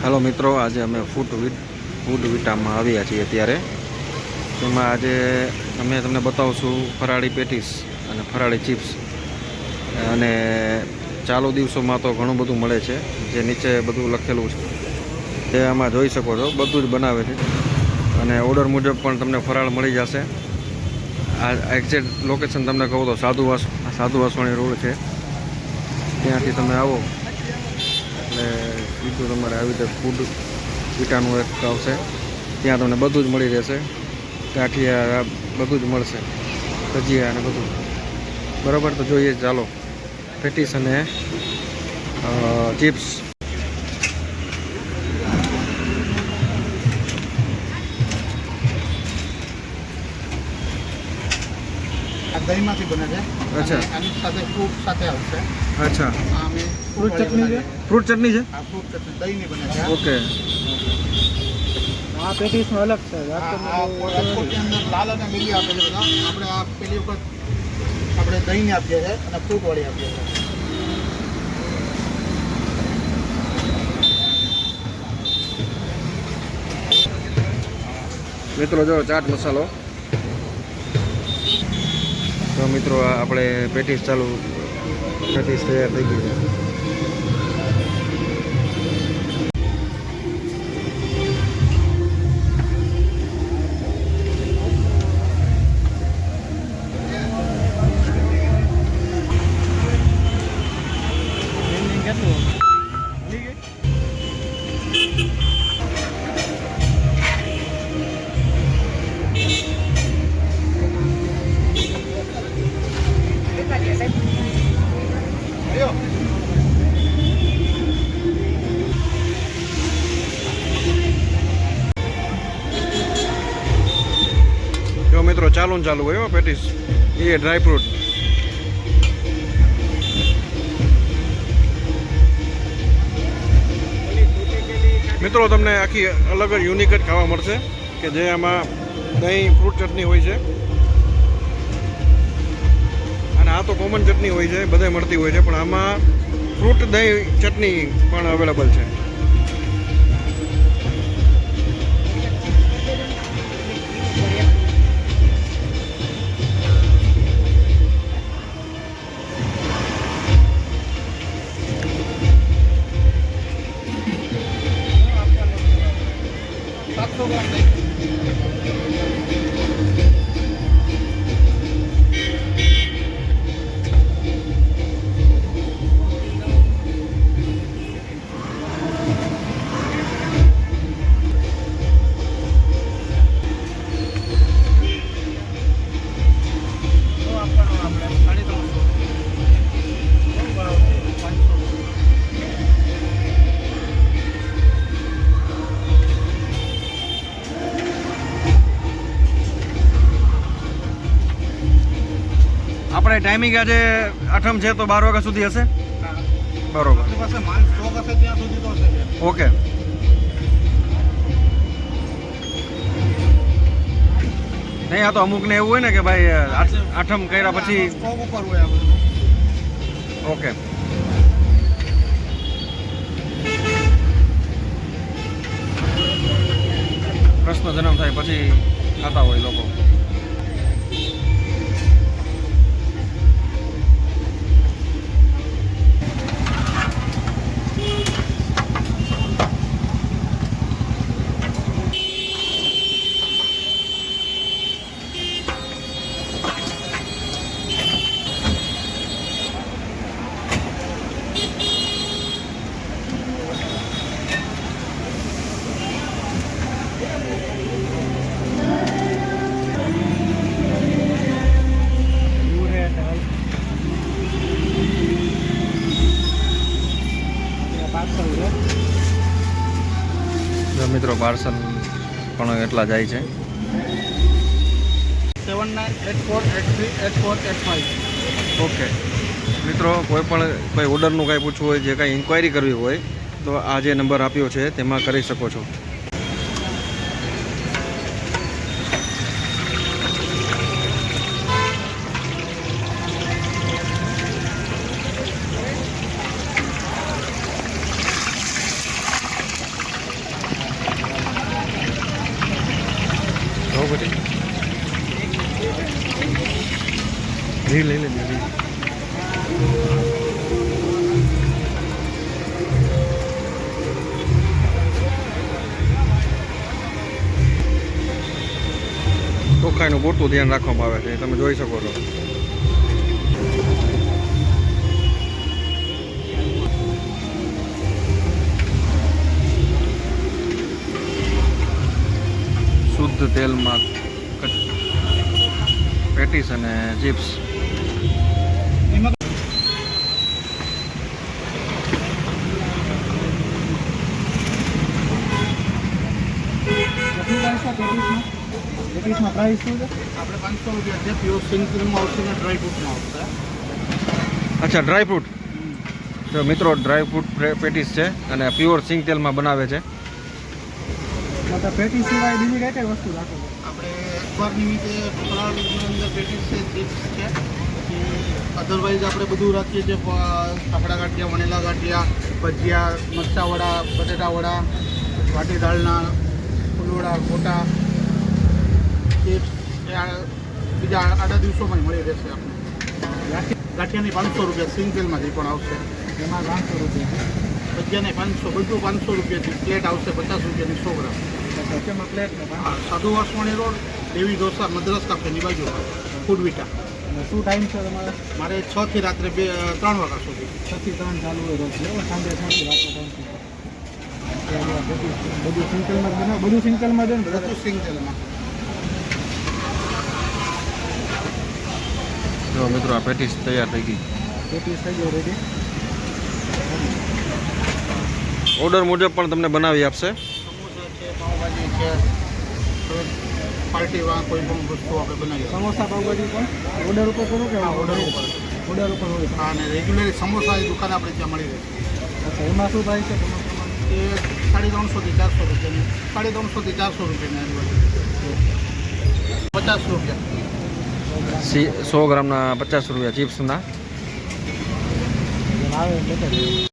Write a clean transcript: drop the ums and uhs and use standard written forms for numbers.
Hello मित्रों, आज अमे फूड विटामां आव्या छीए। त्यारे तेमां आजे अमे तमने बतावशुं फराળી पेटीस अने फराળી चिप्स। अने चालू दिवसोमां तो घणुं बधुं मळे छे, जे नीचे बधुं लखेલું છે તે આમાં જોઈ શકો છો। બધું જ બનાવે છે અને ઓર્ડર મુજબ પણ તમને ફરાળ મળી જશે। આ એક્ઝેક્ટ લોકેશન તમને કહું તો સાધુ વાસવાણી રોડ છે, ત્યાંથી તમે આવો એટલે સીધું તમારે આવી રીતે ફૂડ વિટાનું એક આવશે, ત્યાં તમને બધું જ મળી રહેશે। ગાંઠિયા બધું જ મળશે, ભજીયા અને બધું બરાબર। તો જોઈએ ચાલો પેટીસ અને ચિપ્સ। દહીંમાંથી બને છે। અચ્છા, આની સાથે ફ્રૂટ સાથે આવશે। અચ્છા, આમે ફ્રૂટ ચટણી છે? ફ્રૂટ ચટણી છે? આ ફ્રૂટ ચટણી દહીંની બને છે। ઓકે, આ પેટીસમાં અલગ છે। આ રાજકોટની અંદર લાલ અને લીલી આપે છે બધા। આપણે આ પેલી વખત આપણે દહીંની આપીએ છીએ અને ફ્રૂટવાળી આપીએ છીએ। મિત્રો જો ચાટ મસાલો। તો મિત્રો આપણે પેટીસ તૈયાર થઈ ગઈ છે। જો મિત્રો ચાલુ ને ચાલુ હોય પેટીસ, એ ડ્રાય ફ્રૂટ। મિત્રો તમને આખી અલગ જ યુનિક જ ખાવા મળશે કે જે આમાં દહીં ફ્રૂટ ચટણી હોય છે, અને આ તો કોમન ચટણી હોય છે, બધે મળતી હોય છે, પણ આમાં ફ્રૂટ દહીં ચટણી પણ અવેલેબલ છે। આપણે ટાઈમિંગ આજે આઠમ છે તો 12 વાગ્યા સુધી હશે, બરોબર? આપણી પાસે માલ સ્ટોક હશે ત્યાં સુધી તો હશે। ઓકે, નહીં આ તો અમુક ને એવું હોય ને કે ભાઈ આઠમ કર્યા પછી સ્ટોક ઉપર હોય આ બધું। ઓકે, કૃષ્ણ જન્મ થાય પછી ખાતા હોય લોકો। મિત્રો પાર્સલ પણ એટલા જાય છે। 7984838485। ઓકે મિત્રો, કોઈ ઓર્ડરનું કાંઈ પૂછવું હોય, જે કાંઈ ઇન્ક્વાયરી કરવી હોય તો આ જે નંબર આપ્યો છે તેમાં કરી શકો છો। ઘી લઈ લે ઘી. ચોખ્ખાઈનું પૂરતું ધ્યાન રાખવામાં આવે છે તમે જોઈ શકો છો. શુદ્ધ તેલમાં પેટીસ અને ચિપ્સ. પેટીસમાં પ્રાઇસ શું છે? આપણે 500 રૂપિયા છે. પ્યોર સિંગલમાં આવશે ને ડ્રાય ફ્રૂટમાં આવશે. અચ્છા, ડ્રાય ફ્રૂટ. જો મિત્રો, ડ્રાય ફ્રૂટ પેટીસ છે અને પ્યોર સિંગ તેલમાં બનાવે છે. પેટીસ સિવાય બીજી કઈ કઈ વસ્તુ રાખો છો? આપણે એકવાર નિમિત્તે ફરાળની અંદર પેટીસ છે, ચિપ્સ છે, પછી અધરવાઇઝ આપણે બધું રાખીએ છીએ. ફાફડા ગાંઠિયા, વણેલા ગાંઠિયા, ભજીયા, મરચાં વડા, બટેટા વડા, વાટી દાળના ફૂલવડા, ગોટા, ચિપ્સ એ બીજા આડા દિવસોમાં મળી રહેશે આપણે. ગાંઠિયાની 500 રૂપિયા સિંગ તેલમાં જે પણ આવશે એમાં 500 રૂપિયા. ભજીયાને 500, બધું 500 રૂપિયાથી પ્લેટ આવશે 50 રૂપિયાની 100 ગ્રામ. તેમાં પ્લેટ હા, સાધુ વાસવાણી રોડ, દેવી ઢોસા, મદ્રાસ કાફેની બાજુ, ફૂડ વિટા. શું ટાઈમ છે તમારે? મારે 6 થી રાત્રે 3 વાગ્યા સુધી. 6 થી 3 ચાલુ હોય રોજ, સાંજે 6 થી રાત્રે 3 સુધી. બધું સિંગલમાં બનાવો? બધું સિંગલમાં દે ને? બધું સિંગલમાં. જો મિત્રો, આ પેટીસ તૈયાર થઈ ગઈ. પેટીસ થઈ ગયો રેડી. ઓર્ડર મુજબ પણ તમને બનાવી આપશે. સમોસા છે, પાઉંભાજી છે, પાર્ટીમાં કોઈ પણ વસ્તુ આપણે બનાવીએ. સમોસા પાઉંભાજી પણ ઓર્ડર ઉપર કરો કે? હા, ઓર્ડર ઉપર. ઓર્ડર ઉપર હોય. હા, અને રેગ્યુલરી સમોસા એ દુકાન આપણે ત્યાં મળી રહે. અચ્છા, એમાં શું થાય છે? એ 350 થી 400 રૂપિયાની, 350 થી 400 રૂપિયાની આજુબાજુ. 50 રૂપિયા. 100 ગ્રામના 50 રૂપિયા ચિપ્સના. આવે એટલે